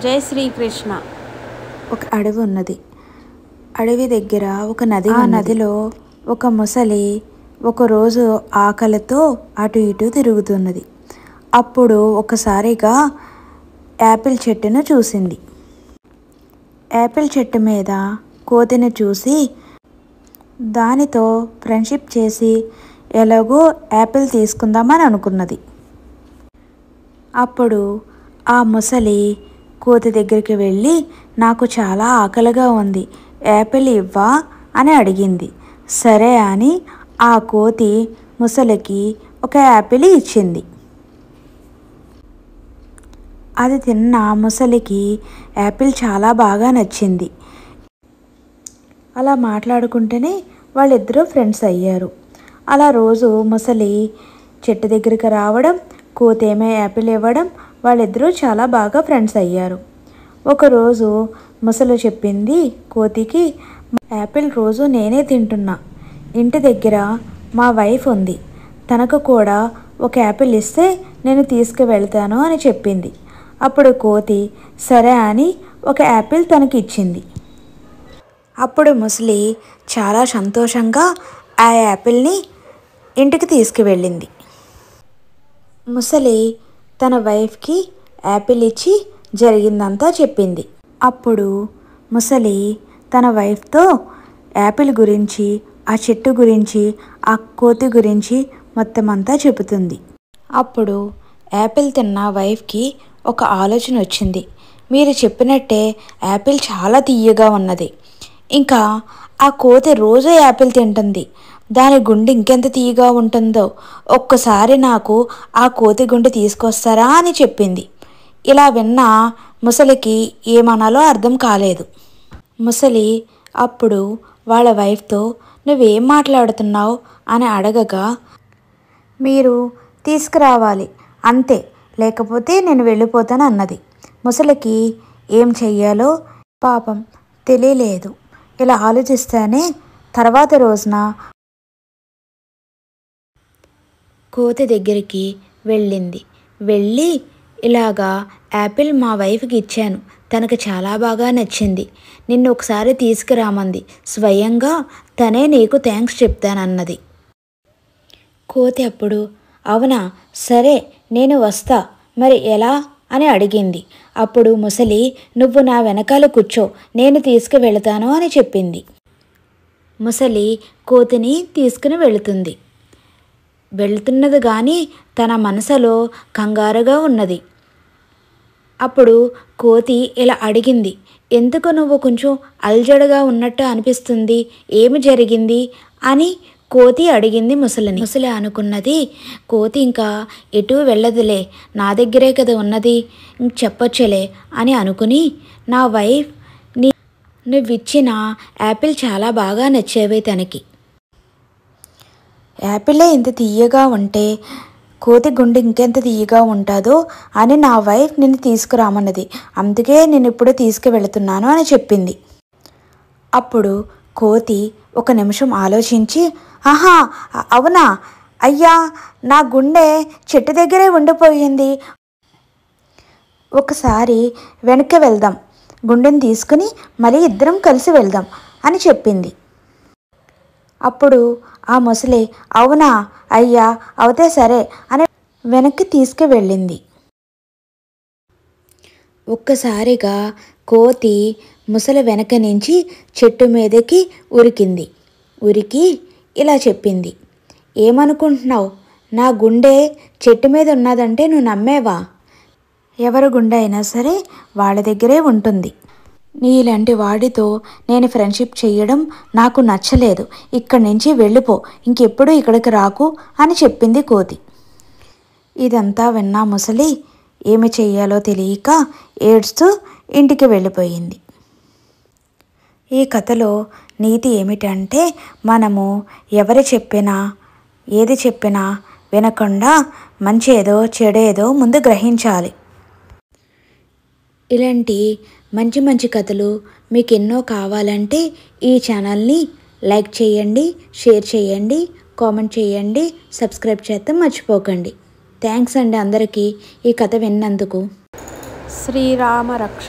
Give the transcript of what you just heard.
జై శ్రీకృష్ణ. ఒక అడవి ఉన్నది. అడవి దగ్గర ఒక నది. ఆ నదిలో ఒక ముసలి ఒకరోజు ఆకలితో అటు ఇటు తిరుగుతున్నది. అప్పుడు ఒకసారిగా యాపిల్ చెట్టును చూసింది. యాపిల్ చెట్టు మీద కోతిని చూసి దానితో ఫ్రెండ్షిప్ చేసి ఎలాగో యాపిల్ తీసుకుందామని అనుకున్నది. అప్పుడు ఆ ముసలి కోతి దగ్గరికి వెళ్ళి, నాకు చాలా ఆకలిగా ఉంది, యాపిల్ ఇవ్వా అని అడిగింది. సరే అని ఆ కోతి ముసలికి ఒక యాపిల్ ఇచ్చింది. అది తిన్న ముసలికి యాపిల్ చాలా బాగా నచ్చింది. అలా మాట్లాడుకుంటేనే వాళ్ళిద్దరూ ఫ్రెండ్స్ అయ్యారు. అలా రోజు ముసలి చెట్టు దగ్గరికి రావడం, కోతి ఏమో యాపిల్ ఇవ్వడం, వాళ్ళిద్దరూ చాలా బాగా ఫ్రెండ్స్ అయ్యారు. ఒకరోజు ముసలి చెప్పింది కోతికి, యాపిల్ రోజు నేనే తింటున్నా, ఇంటి దగ్గర మా వైఫ్ ఉంది, తనకు కూడా ఒక యాపిల్ ఇస్తే నేను తీసుకువెళ్తాను అని చెప్పింది. అప్పుడు కోతి సరే అని ఒక యాపిల్ తనకి ఇచ్చింది. అప్పుడు ముసలి చాలా సంతోషంగా ఆ యాపిల్ని ఇంటికి తీసుకువెళ్ళింది. ముసలి తన వైఫ్కి యాపిల్ ఇచ్చి జరిగిందంతా చెప్పింది. అప్పుడు ముసలి తన వైఫ్తో యాపిల్ గురించి, ఆ చెట్టు గురించి, ఆ కోతి గురించి మొత్తం అంతా చెబుతుంది. అప్పుడు యాపిల్ తిన్న వైఫ్కి ఒక ఆలోచన వచ్చింది. మీరు చెప్పినట్టే యాపిల్ చాలా తీయగా ఉన్నది, ఇంకా ఆ కోతి రోజు యాపిల్ తింటుంది, దాని గుండె ఇంకెంత తీయగా ఉంటుందో, ఒక్కసారి నాకు ఆ కోతి గుండె తీసుకొస్తారా అని చెప్పింది. ఇలా విన్న ముసలికి ఏమనాలో అర్థం కాలేదు. ముసలి అప్పుడు వాళ్ళ వైఫ్తో నువ్వేం మాట్లాడుతున్నావు అని అడగగా, మీరు తీసుకురావాలి అంతే, లేకపోతే నేను వెళ్ళిపోతాను అన్నది. ముసలికి ఏం చెయ్యాలో పాపం తెలియలేదు. ఇలా ఆలోచిస్తేనే తర్వాత రోజున కోతి దగ్గరికి వెళ్ళి ఇలాగా యాపిల్ మా వైఫ్కి ఇచ్చాను, తనకు చాలా బాగా నచ్చింది, నిన్ను ఒకసారి తీసుకురామంది, స్వయంగా తనే నీకు థ్యాంక్స్ చెప్తానన్నది. కోతి అప్పుడు అవునా, సరే నేను వస్తా, మరి ఎలా అని అడిగింది. అప్పుడు ముసలి నువ్వు నా వెనకాల కూర్చో, నేను తీసుకువెళతాను అని చెప్పింది. ముసలి కోతిని తీసుకుని వెళుతున్నది కానీ తన మనసులో కంగారుగా ఉన్నది. అప్పుడు కోతి ఇలా అడిగింది, ఎందుకు నువ్వు కొంచెం అల్జడగా ఉన్నట్టు అనిపిస్తుంది, ఏమి జరిగింది అని కోతి అడిగింది ముసలిని. ముసలి అనుకున్నది, కోతి ఇంకా ఎటు వెళ్ళదులే, నా దగ్గరే కదా ఉన్నది, చెప్పొచ్చులే అని అనుకుని, నా వైఫ్ నువ్విచ్చిన యాపిల్ చాలా బాగా నచ్చేవి తనకి, యాపిలే ఇంత తీయగా ఉంటే కోతి గుండె ఇంకెంత తీయగా ఉంటుందో అని నా వైఫ్ నిన్ను తీసుకురామన్నది, అందుకే నేను ఇప్పుడు తీసుకువెళుతున్నాను అని చెప్పింది. అప్పుడు కోతి ఒక నిమిషం ఆలోచించి, ఆహా అవునా, అయ్యా నా గుండె చెట్టు దగ్గరే ఉండిపోయింది, ఒకసారి వెనక్కి వెళ్దాం, గుండెని తీసుకుని మళ్ళీ ఇద్దరం కలిసి వెళ్దాం అని చెప్పింది. అప్పుడు ఆ ముసలి అవునా అయ్యా, అవుతే సరే అని వెనక్కి తీసుకువెళ్ళింది. ఒక్కసారిగా కోతి ముసలి వెనక నుంచి చెట్టు మీదకి ఉరికి ఇలా చెప్పింది, ఏమనుకుంటున్నావు, నా గుండె చెట్టు మీద ఉన్నదంటే నువ్వు నమ్మేవా, ఎవరి గుండె అయినా సరే వాళ్ళ దగ్గరే ఉంటుంది, నీలాంటి వాడితో నేను ఫ్రెండ్షిప్ చేయడం నాకు నచ్చలేదు, ఇక్కడి నుంచి వెళ్ళిపో, ఇంకెప్పుడు ఇక్కడికి రాకు అని చెప్పింది కోతి. ఇదంతా విన్నా ముసలి ఏమి చెయ్యాలో తెలియక ఏడుస్తూ ఇంటికి వెళ్ళిపోయింది. ఈ కథలో నీతి ఏమిటంటే, మనము ఎవరు చెప్పినా ఏది చెప్పినా వినకుండా మంచి ఏదో చెడేదో ముందు గ్రహించాలి. ఇలాంటి మంచి కథలు మీకు ఎన్నో కావాలంటే ఈ ఛానల్ని లైక్ చేయండి, షేర్ చేయండి, కామెంట్ చేయండి, సబ్స్క్రైబ్ చేస్తే మర్చిపోకండి. థ్యాంక్స్ అండి అందరికీ ఈ కథ విన్నందుకు. శ్రీరామ రక్ష.